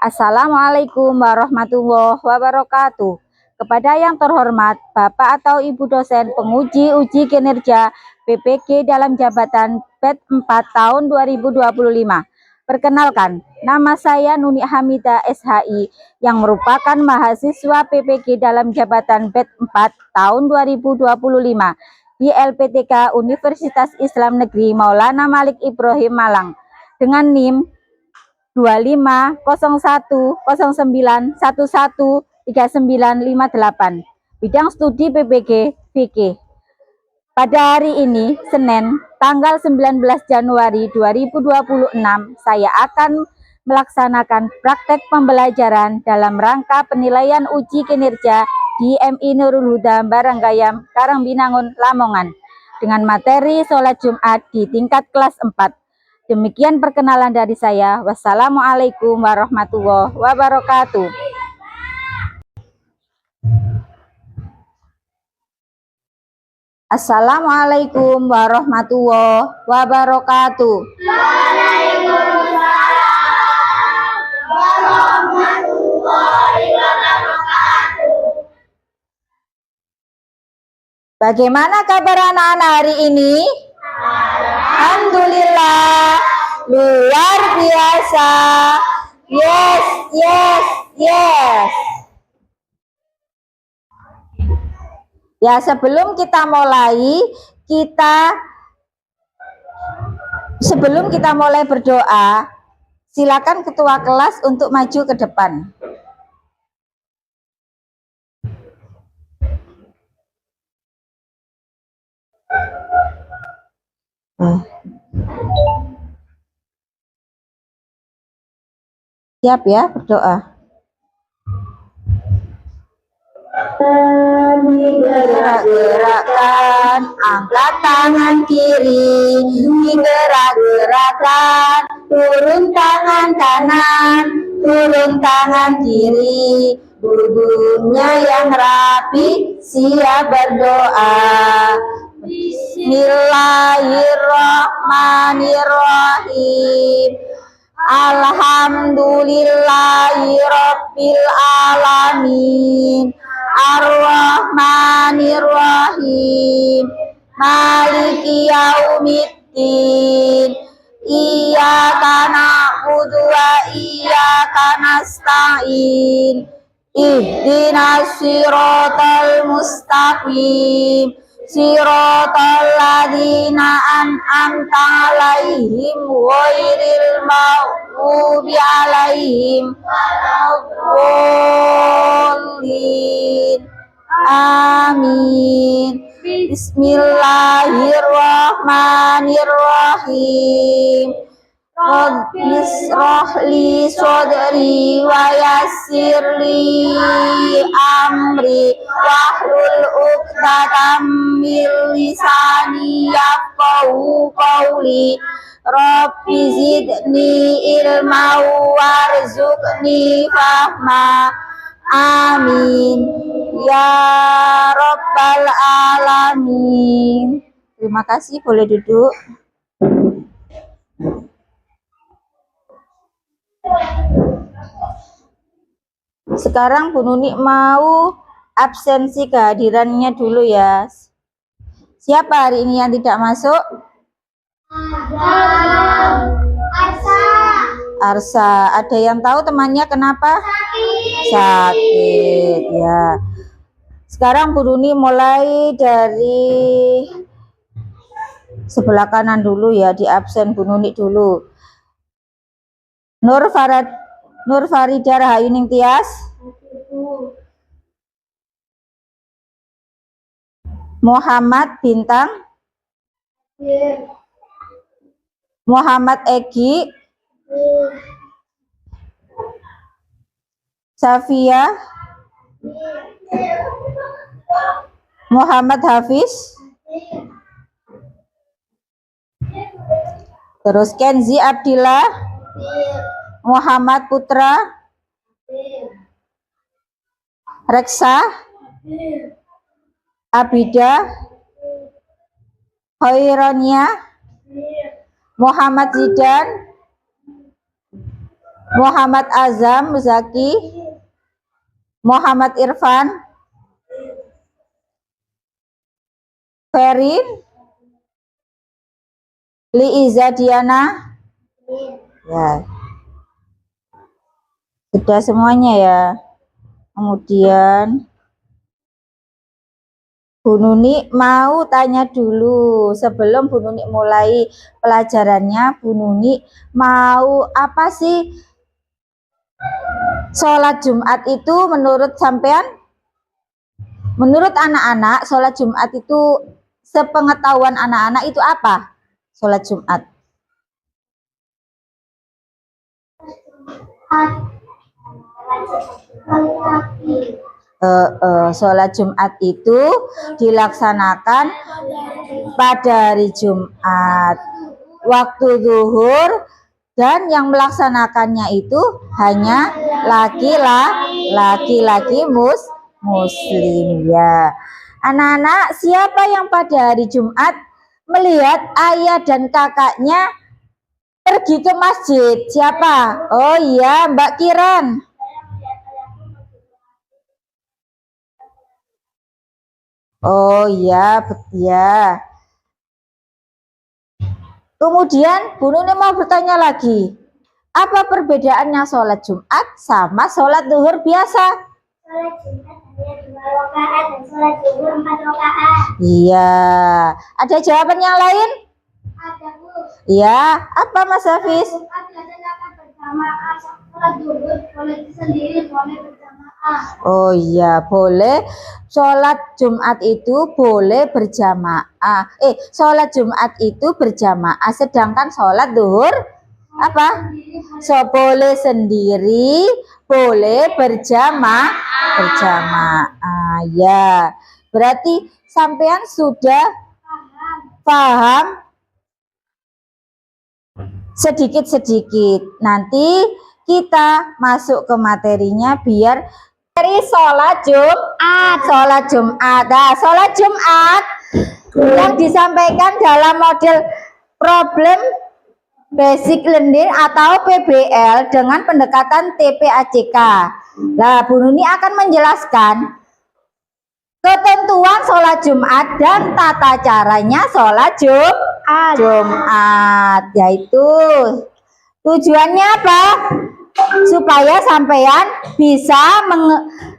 Assalamualaikum warahmatullahi wabarakatuh. Kepada yang terhormat Bapak atau Ibu dosen penguji uji kinerja PPG dalam jabatan PET 4 tahun 2025. Perkenalkan, nama saya Nuni Hamidah SHI yang merupakan mahasiswa PPG dalam jabatan PET 4 tahun 2025 di LPTK Universitas Islam Negeri Maulana Malik Ibrahim Malang dengan NIM 250191113958. Bidang studi PPG fikih. Pada hari ini, Senin, tanggal 19 Januari 2026, saya akan melaksanakan praktek pembelajaran dalam rangka penilaian uji kinerja di MI Nurul Huda Baranggayam, Karangbinangun, Lamongan, dengan materi sholat Jumat di tingkat kelas 4. Demikian perkenalan dari saya. Wassalamualaikum warahmatullahi wabarakatuh. Assalamualaikum warahmatullahi wabarakatuh. Waalaikumsalam warahmatullahi wabarakatuh. Bagaimana kabar anak-anak hari ini? Alhamdulillah, luar biasa. Yes, yes, yes. Ya, sebelum kita mulai berdoa, silakan ketua kelas untuk maju ke depan. Siap ya berdoa. Gerak-gerakkan, angkat tangan kiri, digerak-gerakkan, turun tangan kanan, turun tangan kiri, duduknya yang rapi, siap berdoa. Bismillahirrahmanirrahim. Alhamdulillahirabbil alamin. Ar-Rahmanir-Rahim. Maliki yaumiddin. Iyyaka na'budu wa iyyaka nasta'in. Ihdinas siratal mustaqim. Siratal ladzina an'amta 'alaihim ghairil maghdubi 'alaihim waladdallin. Amin. Bismillahirrahmanirrahim. Rabbis rohli sodri wa yassirli amri wahlul uqdatam min lisani yafqahu qawli. Rabbi zidni ilma warzuqni fahma. Amin ya rabbal alamin. Terima kasih, boleh duduk. Sekarang Bu Nuni mau absensi kehadirannya dulu ya. Siapa hari ini yang tidak masuk? Arsa. Ada yang tahu temannya kenapa? Sakit ya. Sekarang Bu Nuni mulai dari sebelah kanan dulu ya, di absen Bu Nuni dulu. Nur Farida Rahayuning Tias. Muhammad Bintang. Muhammad Egi. Safia. Muhammad Hafiz. Terus Kenzi Abdillah. Muhammad Putra. Reksa. Abida. Hoironia. Muhammad Zidan. Muhammad Azam Zaki, Muhammad Irfan, Ferin, Liiza Diana. Ya, sudah semuanya ya. Kemudian Bu Nuni mau tanya dulu sebelum Bu Nuni mulai pelajarannya. Bu Nuni mau apa sih sholat Jumat itu menurut sampean? Menurut anak-anak sholat Jumat itu sepengetahuan anak-anak itu apa? Sholat Jumat. Sholat Jumat itu dilaksanakan pada hari Jumat waktu zuhur, dan yang melaksanakannya itu hanya laki-laki muslim ya. Anak-anak, siapa yang pada hari Jumat melihat ayah dan kakaknya pergi ke masjid? Siapa? Oh iya, Mbak Kiran. Oh iya, ya. Kemudian Bu Nuni mau bertanya lagi, apa perbedaannya sholat Jumat sama sholat zuhur biasa? Sholat Jumat hanya 2 rakaat dan sholat zuhur 4 rakaat. Iya. Ada jawaban yang lain? Ada, Bu. Iya. Apa Mas Hafiz? Jumat dilaksanakan berjamaah, sholat zuhur boleh sendiri, boleh berjamaah. Oh iya, boleh. Sholat Jumat itu boleh berjamaah. Sholat Jumat itu berjamaah, sedangkan sholat zuhur apa? Boleh sendiri, boleh berjamaah. Ya. Berarti sampean sudah paham sedikit-sedikit. Nanti kita masuk ke materinya biar dari sholat Jumat. Nah, sholat Jumat yang disampaikan dalam model problem basic learning atau PBL dengan pendekatan TPACK. Nah, Bu Nuni akan menjelaskan ketentuan sholat Jumat dan tata caranya sholat Jumat, yaitu tujuannya apa? Supaya sampean bisa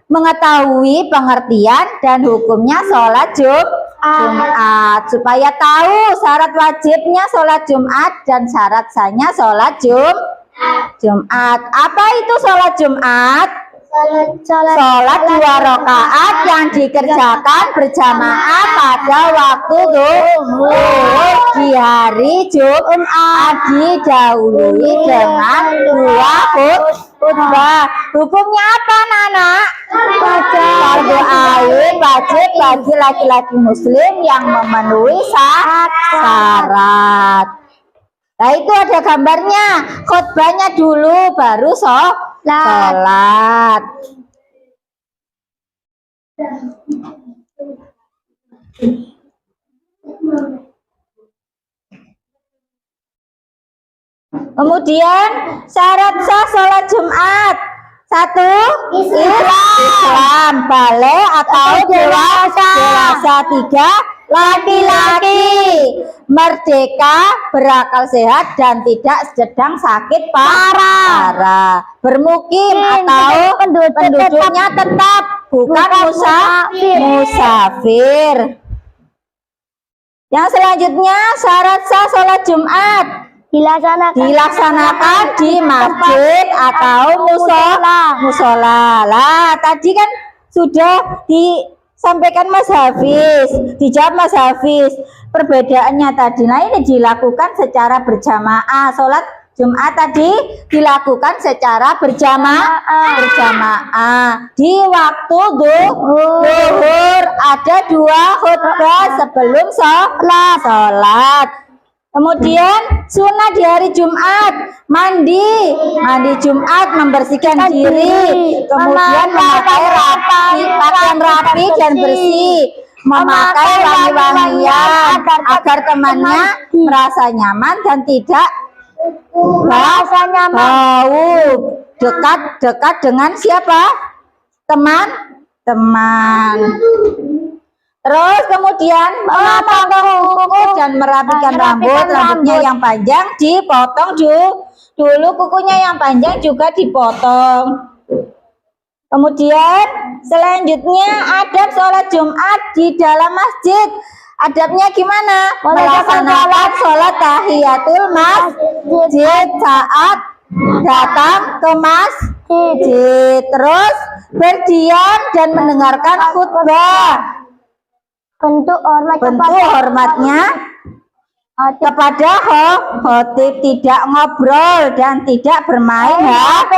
mengetahui pengertian dan hukumnya sholat Jumat, supaya tahu syarat wajibnya sholat Jumat dan syarat sahnya sholat Jumat. Apa itu sholat Jumat? Sholat 2 rakaat yang dikerjakan berjamaah pada waktu zuhur di hari Jumat, didahului dengan 2 khutbah. Hukumnya apa, Nana? Fardu ain wajib bagi laki-laki muslim yang memenuhi syarat. Nah, itu ada gambarnya. Khutbahnya dulu baru sholat. Kemudian syarat sah sholat Jumat. 1. Islam, balik atau dewasa. 3. Laki-laki, merdeka, berakal sehat dan tidak sedang sakit parah. Bermukim atau penduduknya tetap, bukan musafir. Yang selanjutnya syarat sah sholat Jumat dilaksanakan di masjid atau musola. Lah, tadi kan sudah disampaikan Mas Hafiz, dijawab Mas Hafiz. Perbedaannya tadi, nah ini dilakukan secara berjamaah. Sholat Jumat tadi dilakukan secara berjamaah di waktu zuhur. Ada 2 khutbah sebelum sholat. Kemudian sunnah di hari Jumat, mandi Jumat, membersihkan diri, kemudian memakai pakaian rapi dan bersih, memakai wangi-wangian agar temannya merasa nyaman dan tidak bau. dekat dengan siapa? Teman. Terus kemudian memotong kuku dan merapikan rambutnya yang panjang dipotong dulu, kukunya yang panjang juga dipotong. Kemudian selanjutnya adab sholat Jumat di dalam masjid. Adabnya gimana? Melaksanakan sholat tahiyatul masjid saat datang ke masjid. Terus berdiam dan mendengarkan khutbah. Bentuk hormatnya kepada khotib, tidak ngobrol dan tidak bermain HP.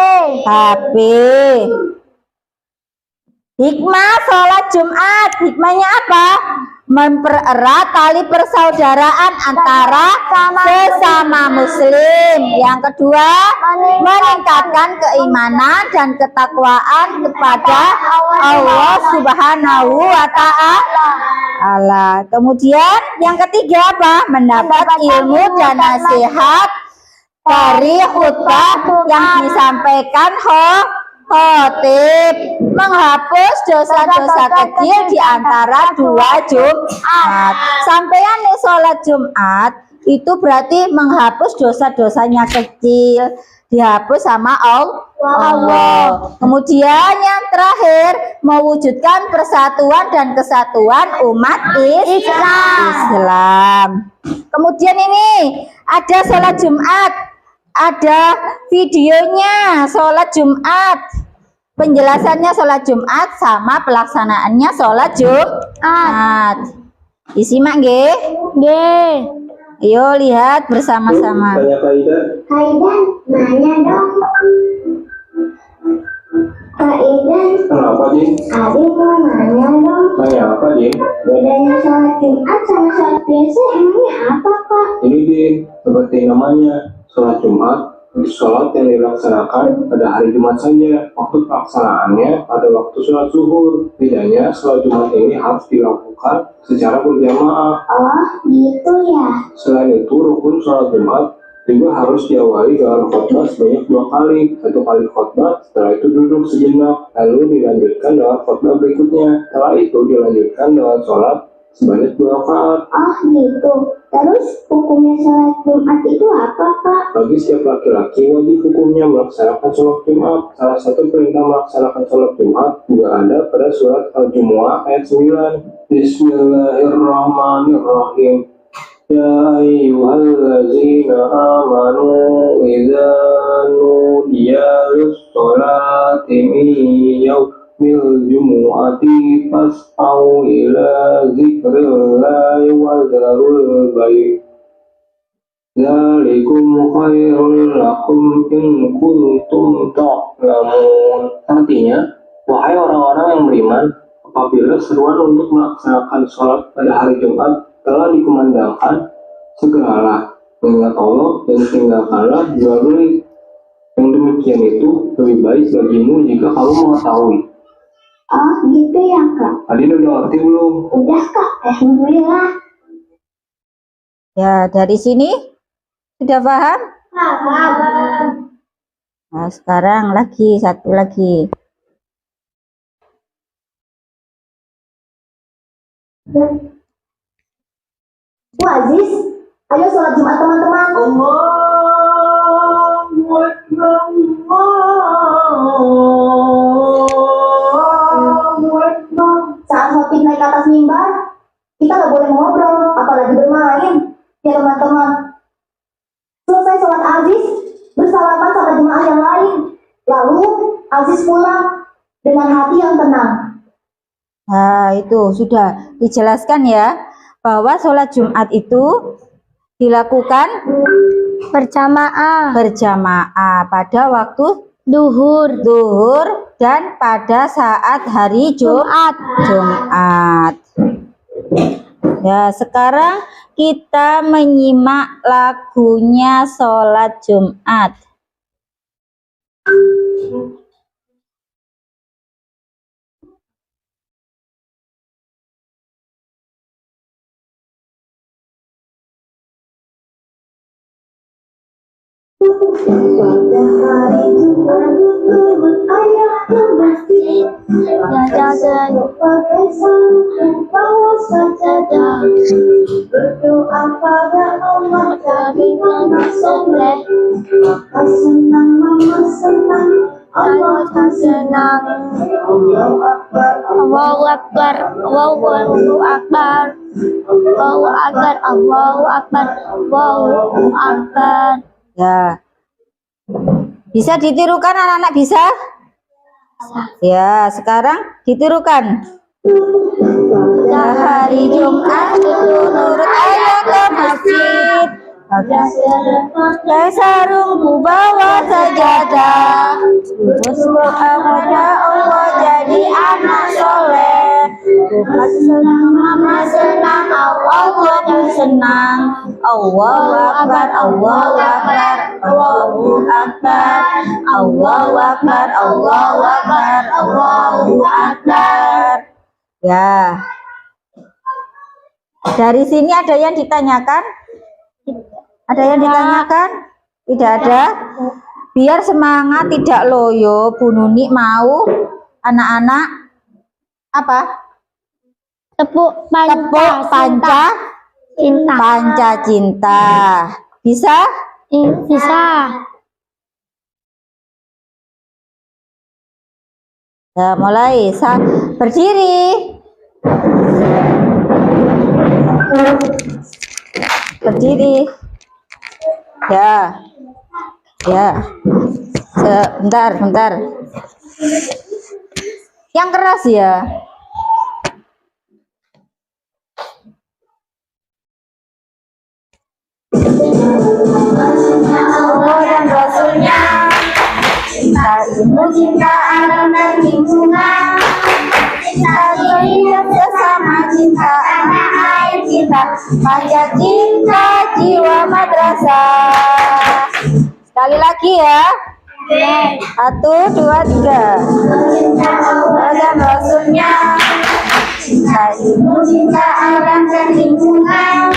Hikmah sholat Jumat, hikmahnya apa? Mempererat tali persaudaraan antara sesama muslim. Yang kedua, meningkatkan keimanan dan ketakwaan kepada Allah Subhanahu wa Ta'ala. Kemudian yang ketiga apa? Mendapat ilmu dan nasihat dari khutbah yang disampaikan khotib, menghapus dosa-dosa kecil di antara dua Jumat. Sampean nih sholat Jumat itu berarti menghapus dosa-dosanya kecil, dihapus sama Allah. Kemudian yang terakhir, mewujudkan persatuan dan kesatuan umat Islam. Kemudian ini ada sholat Jumat, ada videonya sholat Jumat, penjelasannya sholat Jumat sama pelaksanaannya sholat Jumat. Disimak nggih? Nggih. Ayo lihat bersama-sama. Kaidan, nanya dong. Kaidan. Kenapa, Din? Adi mau nanya dong. Nanya apa, Din? Bedanya sholat Jumat sama sholat biasa emangnya apa, Pak? Ini, Din, seperti namanya, sholat Jumat, sholat yang dilaksanakan pada hari Jumat saja. Waktu pelaksanaannya pada waktu sholat zuhur. Bedanya, sholat Jumat ini harus dilakukan secara berjamaah. Oh, gitu ya. Selain itu, rukun sholat Jumat juga harus diawali dengan khotbah sebanyak 2 kali. 1 kali khotbah, setelah itu duduk sejenak, lalu dilanjutkan dengan khotbah berikutnya. Setelah itu dilanjutkan dengan sholat sebanyak 2 rakaat. Oh, gitu. Terus hukumnya sholat Jumat itu apa, Pak? Bagi setiap laki-laki wajib hukumnya melaksanakan sholat Jumat. Salah satu perintah melaksanakan sholat Jumat juga ada pada surat Al-Jumu'ah ayat 9. Bismillahirrahmanirrahim. Ya ayyuhallazina amanu idza nudiya lis-sholati min yaumil jumu'ati fas'au ila dzikrillahi wa dzarul bai'. Dzalikum khairul lakum in kuntum ta'lamun. Artinya, wahai orang-orang yang beriman, apabila seruan untuk melaksanakan sholat pada hari Jumat telah dikumandangkan, segeralah mengingat Allah dan tinggalkanlah jual beli. Yang demikian itu lebih baik bagimu jika kamu mengetahui. Oh, gitu ya, Kak. Adin udah ngerti belum? Udah, Kak. Alhamdulillah. Ya, dari sini sudah paham? Paham. Nah, sekarang satu lagi. Bu Aziz, ayo sholat Jumat teman-teman. Allahu Akbar, Allahu Akbar. Saat khotib naik ke atas mimbar, kita nggak boleh ngobrol, apalagi bermain. Ya teman-teman. Selesai sholat Aziz, bersalaman sama jemaah yang lain. Lalu Aziz pulang dengan hati yang tenang. Nah, itu sudah dijelaskan ya, bahwa sholat Jumat itu dilakukan berjamaah pada waktu duhur dan pada saat hari Jumat. Ya, sekarang kita menyimak lagunya sholat Jumat. Pada hari Jumat dan pakai sarung bawa sajadah, berdoa pada Allah dari anak soleh. Papa senang, mama senang, Allah tak senang. Allahu Akbar, Allahu Akbar, Allahu Akbar, Allahu Akbar, Allahu Akbar, Allahu Akbar. Ya. Bisa ditirukan anak-anak, bisa? Ya, sekarang ditirukan. Pada hari Jumat itu nurut ayah ke masjid, pakai sarung ku bawa sajadah, berdoa pada Allah jadi anak soleh. Papa senang, mama senang, Allah pun senang. Allahu Akbar, Allahu Akbar, Allahu Akbar, Allahu Akbar, Allahu Akbar, Allahu Akbar. Ya. Dari sini ada yang ditanyakan? Ada yang ditanyakan? Tidak ada? Biar semangat tidak loyo, Bu Nuni mau anak-anak apa? Tepuk Panca cinta. Panca cinta. Bisa? Bisa. Ya, mulai. Berdiri. Berdiri. Ya. Ya. Bentar. Yang keras ya. Allah dan Rasulnya, cinta ilmu, cinta alam dan lingkungan, cinta diri dan sesama, cinta tanah air kita, panca cinta jiwa madrasah. Sekali lagi ya. 1, 2, 3. Cinta Allah dan Rasulnya, cinta ilmu, cinta alam dan lingkungan,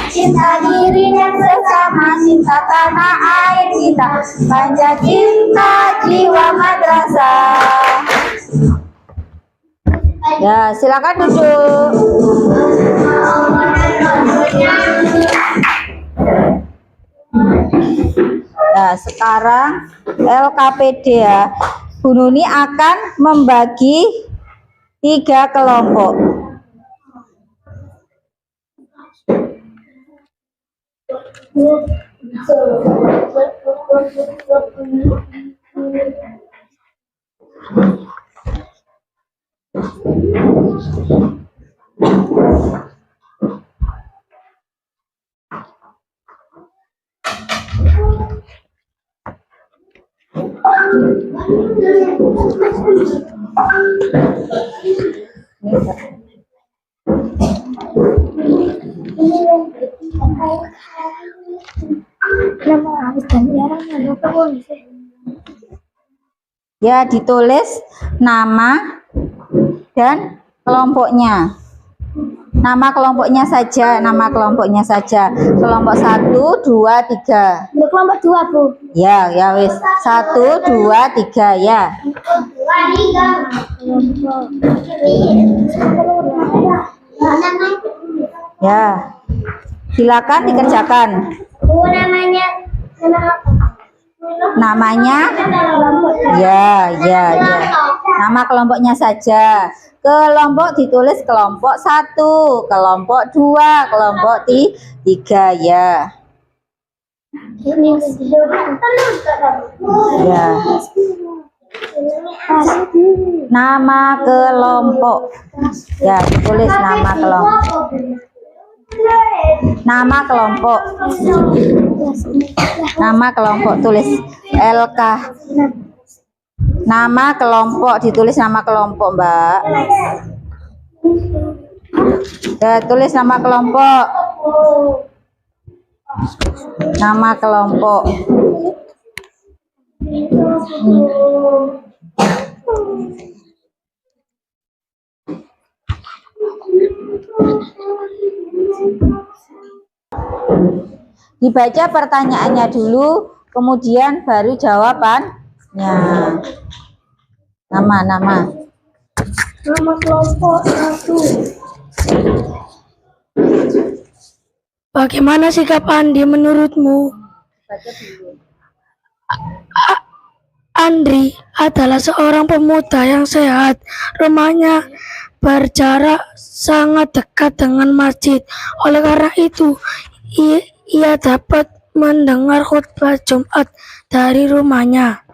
cinta diri dan sesama, cinta tanah air kita, panca cinta jiwa madrasah. Ya, silakan duduk. Nah, sekarang LKPD ya. Bu Nuni akan membagi 3 kelompok. Ya, ditulis nama dan kelompoknya. Nama kelompoknya saja, nama kelompoknya saja. Kelompok 1, 2, 3. Untuk kelompok 2, Bu. Ya, ya wis. 1, 2, 3 ya. Ya. Silakan dikerjakan. Bu, namanya ya. Nama kelompoknya saja. Kelompok ditulis kelompok 1, kelompok 2, kelompok 3 ya. Ya. Nama kelompok. Ya, ditulis nama kelompok. Nama kelompok. Nama kelompok tulis LK. Nama kelompok ditulis nama kelompok, Mbak. Ya, tulis nama kelompok. Nama kelompok. Dibaca pertanyaannya dulu, kemudian baru jawabannya. Nama. Nama kelompok 1. Bagaimana sikap Andi menurutmu? Andri adalah seorang pemuda yang sehat. Rumahnya berjarak sangat dekat dengan masjid. Oleh karena itu, ia dapat mendengar khutbah Jumat dari rumahnya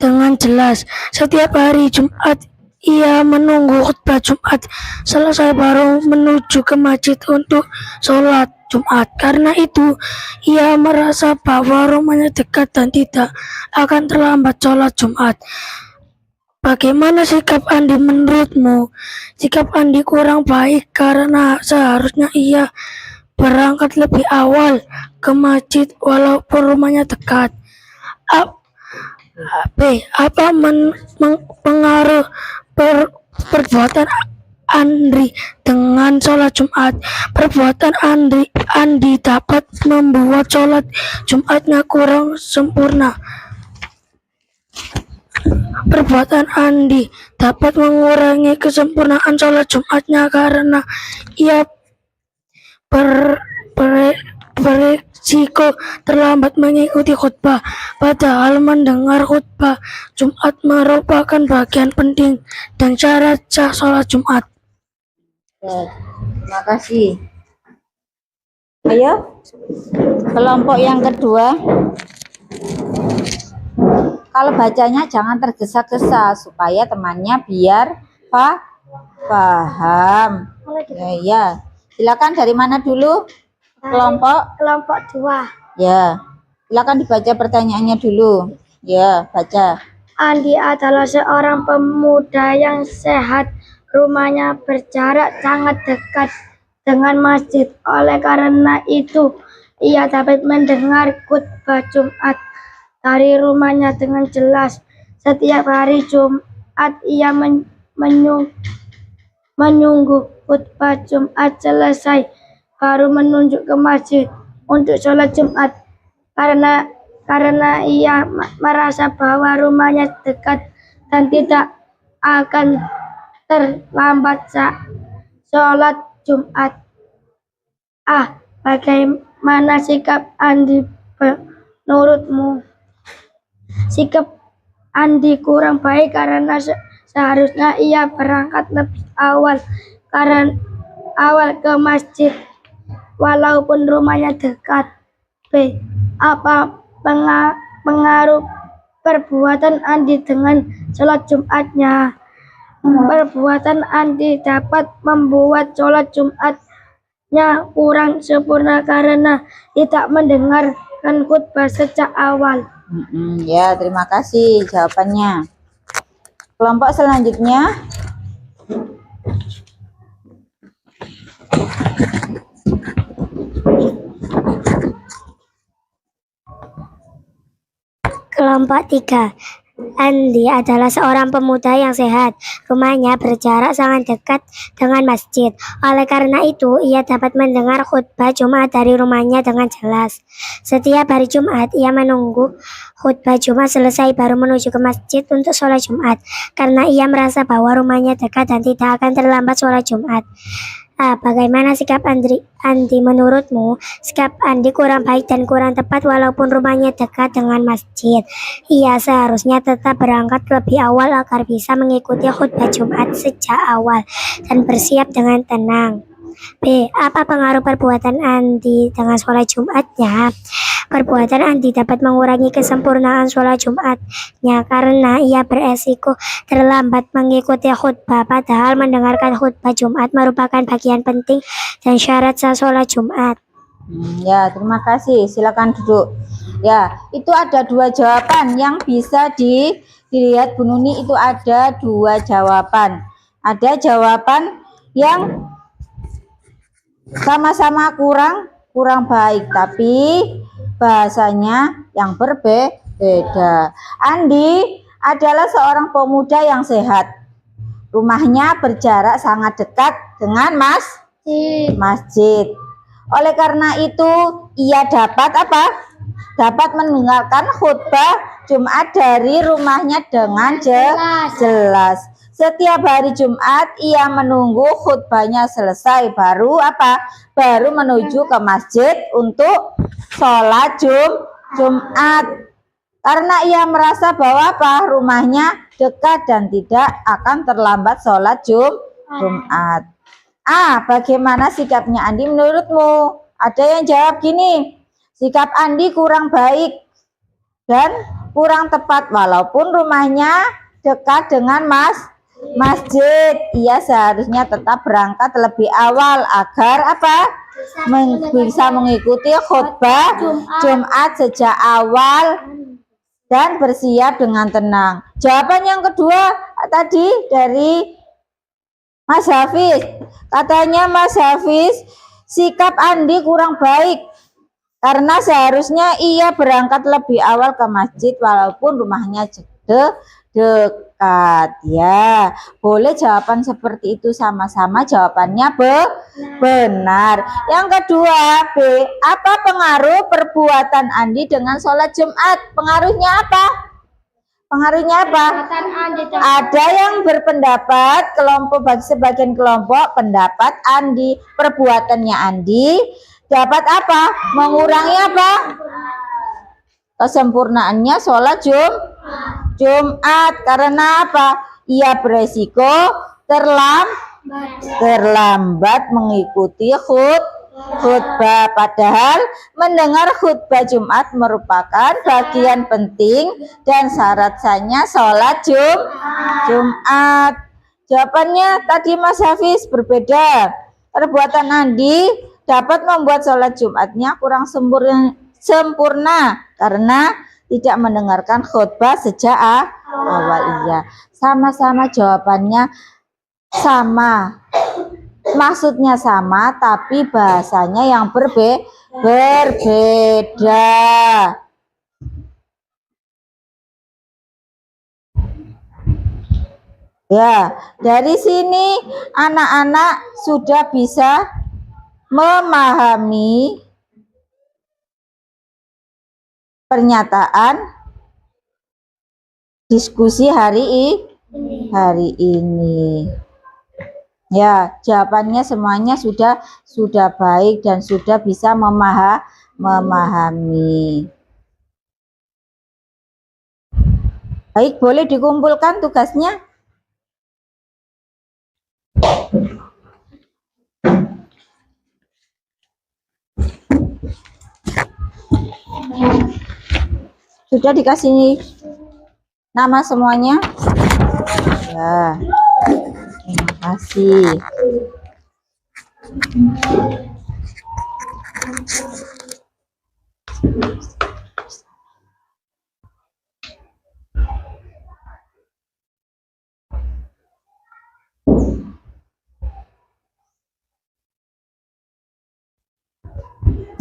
dengan jelas. Setiap hari Jumat, ia menunggu khutbah Jumat selesai baru menuju ke masjid untuk sholat Jumat. Karena itu, ia merasa bahwa rumahnya dekat dan tidak akan terlambat sholat Jumat. Bagaimana sikap Andi menurutmu? Sikap Andi kurang baik karena seharusnya ia berangkat lebih awal ke masjid walaupun rumahnya dekat. Apa pengaruh perbuatan Andri dengan sholat Jumat? Perbuatan Andi dapat membuat sholat Jumatnya kurang sempurna. Perbuatan Andi dapat mengurangi kesempurnaan sholat Jumatnya karena ia beresiko terlambat mengikuti khutbah. Padahal mendengar khutbah Jumat merupakan bagian penting dan syarat sah sholat Jumat. Terima kasih. Ayo, kelompok yang kedua. Kalau bacanya jangan tergesa-gesa supaya temannya biar paham. Ya. Silakan dari mana dulu? Kelompok 2. ya. Silakan dibaca pertanyaannya dulu. Ya, baca. Andi adalah seorang pemuda yang sehat. Rumahnya berjarak sangat dekat dengan masjid. Oleh karena itu, ia dapat mendengar khutbah Jumat dari rumahnya dengan jelas. Setiap hari Jumat, ia menunggu khutbah Jumat selesai baru menunjuk ke masjid untuk sholat Jumat. Karena ia merasa bahwa rumahnya dekat dan tidak akan terlambat sholat Jumat. Bagaimana sikap Andi menurutmu? Sikap Andi kurang baik karena seharusnya ia berangkat lebih awal ke masjid walaupun rumahnya dekat. Apa pengaruh perbuatan Andi dengan sholat Jumatnya? Perbuatan Andi dapat membuat sholat Jumatnya kurang sempurna karena tidak mendengarkan khutbah sejak awal. Ya, terima kasih jawabannya. Kelompok selanjutnya. Kelompok 3. Andi adalah seorang pemuda yang sehat. Rumahnya berjarak sangat dekat dengan masjid. Oleh karena itu, ia dapat mendengar khutbah Jumat dari rumahnya dengan jelas. Setiap hari Jumat, ia menunggu khutbah Jumat selesai baru menuju ke masjid untuk sholat Jumat. Karena ia merasa bahwa rumahnya dekat dan tidak akan terlambat sholat Jumat. Bagaimana sikap Andi menurutmu? Sikap Andi kurang baik dan kurang tepat walaupun rumahnya dekat dengan masjid. Ia seharusnya tetap berangkat lebih awal agar bisa mengikuti khutbah Jumat sejak awal dan bersiap dengan tenang. Apa pengaruh perbuatan Andi dengan sholat Jumatnya? Perbuatan Andi dapat mengurangi kesempurnaan sholat Jumatnya karena ia beresiko terlambat mengikuti khutbah. Padahal mendengarkan khutbah Jumat merupakan bagian penting dan syarat sah sholat Jumat. Ya, terima kasih. Silakan duduk. Ya, itu ada 2 jawaban yang bisa dilihat Bu Nuni. Itu ada 2 jawaban. Ada jawaban yang sama-sama kurang baik, tapi bahasanya yang berbeda. Andi adalah seorang pemuda yang sehat. Rumahnya berjarak sangat dekat dengan masjid. Oleh karena itu, ia dapat mendengarkan khutbah Jumat dari rumahnya dengan jelas. Setiap hari Jumat ia menunggu khutbahnya selesai baru apa? Baru menuju ke masjid untuk sholat Jumat. Karena ia merasa bahwa apa? Rumahnya dekat dan tidak akan terlambat sholat Jumat. Bagaimana sikapnya Andi menurutmu? Ada yang jawab gini, sikap Andi kurang baik dan kurang tepat walaupun rumahnya dekat dengan masjid. Ia seharusnya tetap berangkat lebih awal agar apa? Bisa mengikuti khutbah Jumat sejak awal dan bersiap dengan tenang. Jawaban yang kedua tadi dari Mas Hafiz. Katanya Mas Hafiz, sikap Andi kurang baik karena seharusnya ia berangkat lebih awal ke masjid walaupun rumahnya dekat. Ya, boleh jawaban seperti itu sama-sama jawabannya benar. Yang kedua, B. Apa pengaruh perbuatan Andi dengan sholat Jumat? Pengaruhnya apa? Pengaruhnya apa? Ada yang berpendapat bagi sebagian kelompok pendapat Andi, perbuatannya Andi dapat apa? Mengurangi apa? Kesempurnaannya sholat Jumat. Karena apa? Ia beresiko terlambat mengikuti khutbah. Padahal mendengar khutbah Jumat merupakan bagian penting dan syarat sahnya sholat Jumat. Jawabannya tadi Mas Hafiz berbeda. Perbuatan Andi dapat membuat sholat Jumatnya kurang sempurna karena tidak mendengarkan khutbah sejak awal. Iya, sama-sama jawabannya sama, maksudnya sama tapi bahasanya yang berbeda. Ya, dari sini anak-anak sudah bisa memahami pernyataan diskusi hari ini. Ya, jawabannya semuanya sudah baik dan sudah bisa memahami. Baik, boleh dikumpulkan tugasnya. Sudah dikasih nama semuanya? Ya. Terima kasih.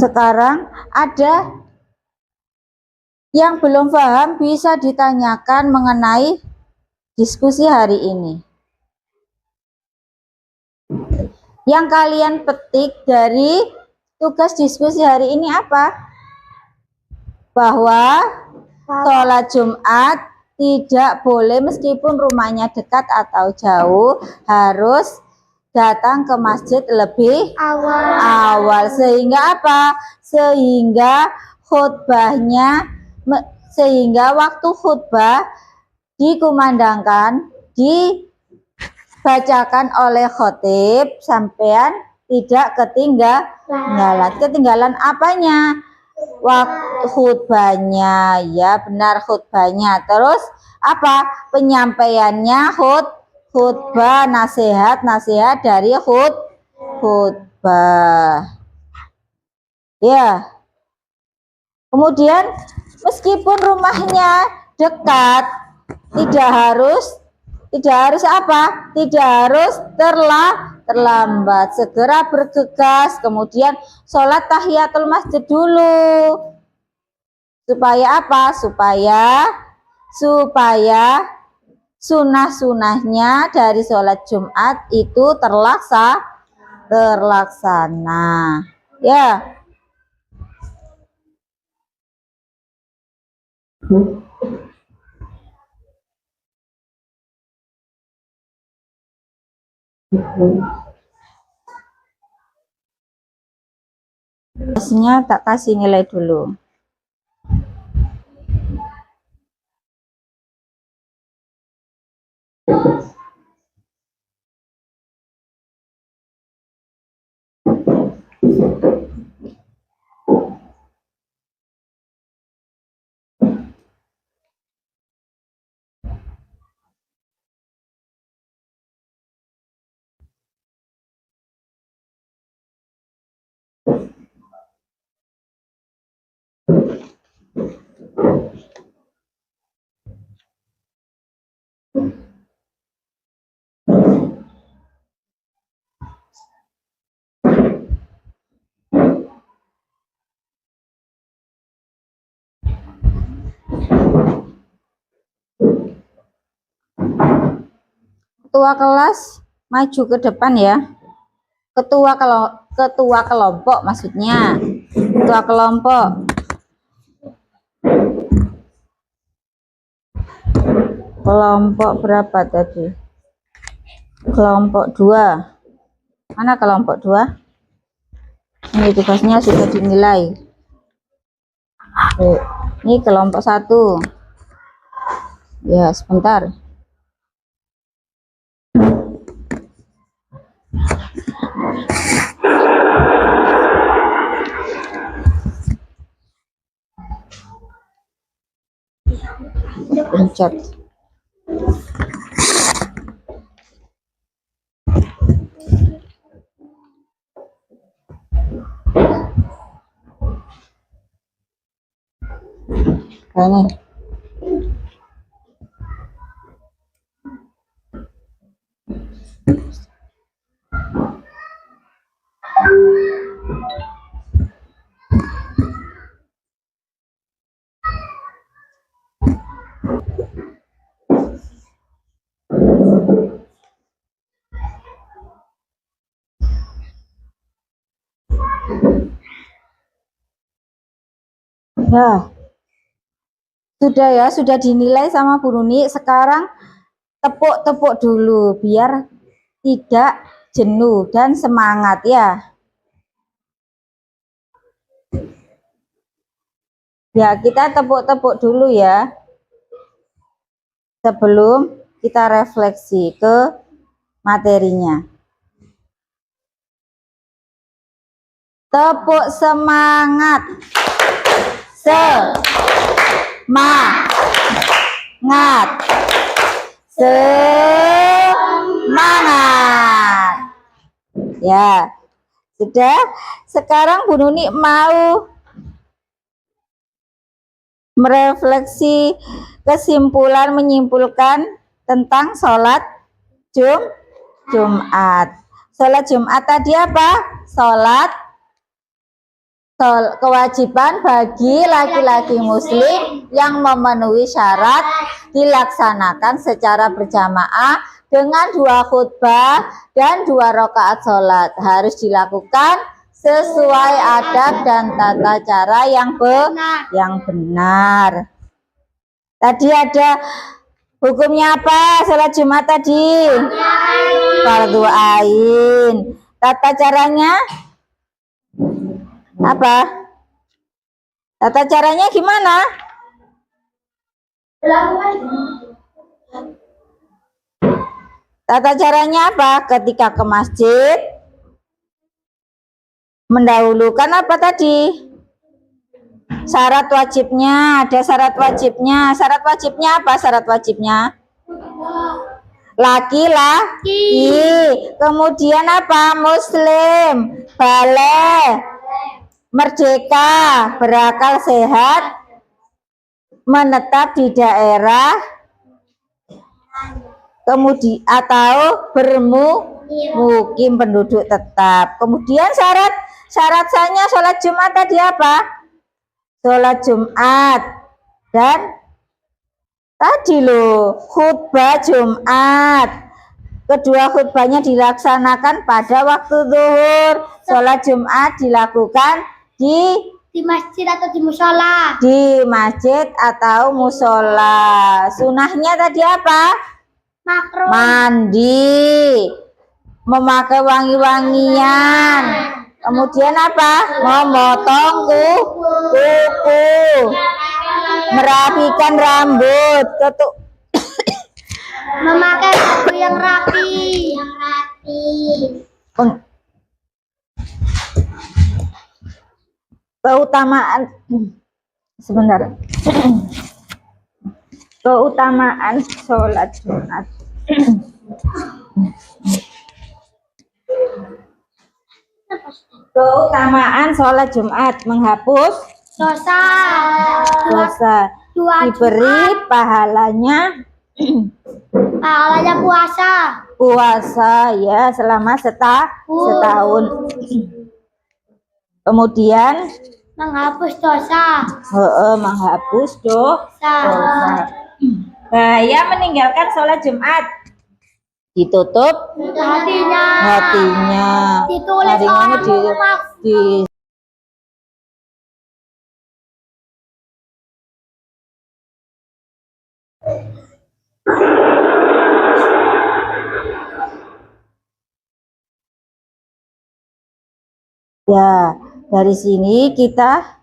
Sekarang ada yang belum paham bisa ditanyakan mengenai diskusi hari ini. Yang kalian petik dari tugas diskusi hari ini apa? Bahwa sholat Jumat tidak boleh meskipun rumahnya dekat atau jauh, harus datang ke masjid lebih awal. Sehingga apa? Sehingga waktu khutbah dikumandangkan, dibacakan oleh khotib, sampean tidak ketinggalan apanya? Waktu khutbahnya. Ya, benar, khutbahnya. Terus apa? Penyampaiannya khutbah, nasihat dari khutbah. Ya. Kemudian meskipun rumahnya dekat, tidak harus apa? Tidak harus terlambat. Segera bergegas, kemudian sholat tahiyatul masjid dulu. Supaya apa? Supaya sunah-sunahnya dari sholat Jumat itu terlaksana. Ya. Biasanya tak kasih nilai dulu. Ketua kelas maju ke depan ya. Ketua kelompok maksudnya. Ketua kelompok. Kelompok berapa tadi? Kelompok 2. Mana kelompok 2? Ini tugasnya sudah dinilai. Ini kelompok 1. Ya, sebentar. Pencet. Ini. Ya, sudah ya, sudah dinilai sama Bu Nuni. Sekarang tepuk-tepuk dulu biar tidak jenuh dan semangat ya. Ya, kita tepuk-tepuk dulu ya. Sebelum kita refleksi ke materinya. Tepuk semangat. Semangat. Semangat. Ya, sudah. Sekarang Bu Nuni mau merefleksi kesimpulan, menyimpulkan tentang sholat Jumat. Sholat Jumat tadi apa? Kewajiban bagi laki-laki muslim yang memenuhi syarat dilaksanakan secara berjamaah dengan 2 khutbah dan 2 rakaat sholat. Harus dilakukan sesuai adab dan tata cara yang benar. Tadi ada hukumnya apa? Sholat Jumat tadi fardu ain. Tata caranya apa? Tata caranya gimana? Tata caranya apa? Ketika ke masjid mendahulukan apa tadi? Syarat wajibnya, ada syarat wajibnya. Syarat wajibnya apa? Syarat wajibnya laki-laki. Kemudian apa? Muslim, baligh, merdeka, berakal sehat, menetap di daerah, kemudian atau bermukim penduduk tetap. Kemudian syarat sahnya sholat Jumat tadi apa? Sholat Jumat dan tadi loh khutbah Jumat. Kedua khutbahnya dilaksanakan pada waktu zuhur. Sholat Jumat dilakukan di masjid atau di musola? Di masjid atau musola. Sunahnya tadi apa? Makruh. Mandi. memakai wangi-wangian. Kemudian apa? Memotong kuku, merapikan rambut, Memakai baju yang rapi. Keutamaan sebentar. Keutamaan sholat Jumat. Keutamaan sholat Jumat: menghapus dosa, diberi pahalanya puasa ya selama setahun. Kemudian Menghapus dosa. menghapus dosa. Bahaya meninggalkan sholat Jumat: ditutup hatinya. Ditulis Hari ini orang rumah. Ya, dari sini kita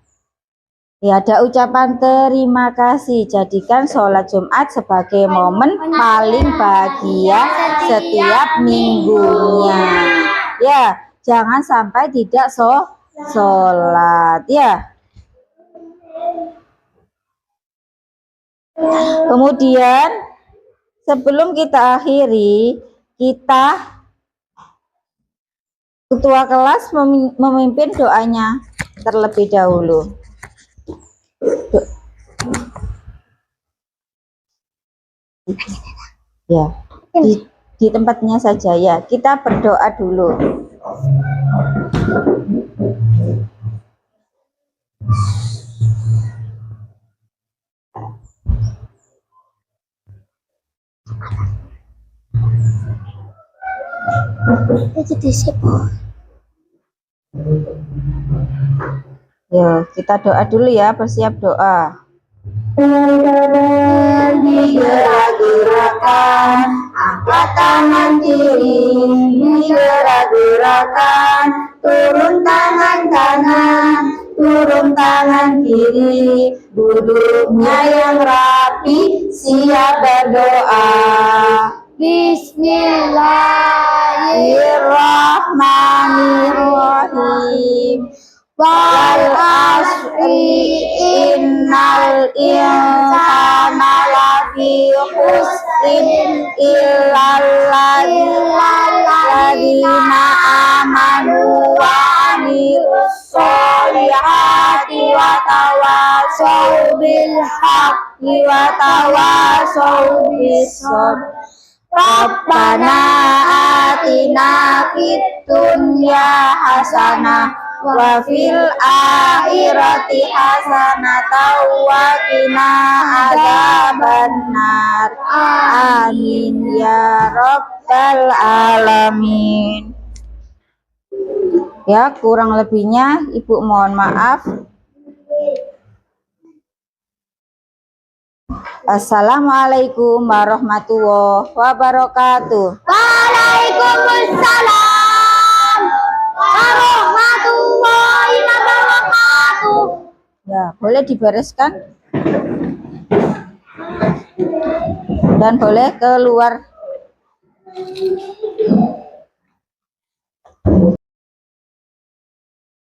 ya ada ucapan terima kasih. Jadikan sholat Jumat sebagai momen paling bahagia setiap minggunya. Ya, jangan sampai tidak sholat ya. Kemudian sebelum kita akhiri, ketua kelas memimpin doanya terlebih dahulu. Ya, di tempatnya saja ya. Kita berdoa dulu. Ya, kita doa dulu ya, bersiap doa. Digerak-gerakan, angkat tangan kiri, digerak-gerakan, turun tangan kanan, turun tangan kiri, duduknya yang rapi, siap berdoa. Bismillahirrahmanirrahim. Wal asri innal insana lafi khusrin illal ladzina amanu wa amilus sholihati wa tawassaw bil haqqi wa tawassaw bis sabr. Rabbana atina fid dunya hasanah wa fil akhirati hasanatan wa qina adzabannar. Amin ya rabbal alamin. Ya, kurang lebihnya Ibu mohon maaf. Assalamualaikum warahmatullahi wabarakatuh. Waalaikumsalam warahmatullahi wabarakatuh. Ya, boleh dibereskan dan boleh keluar.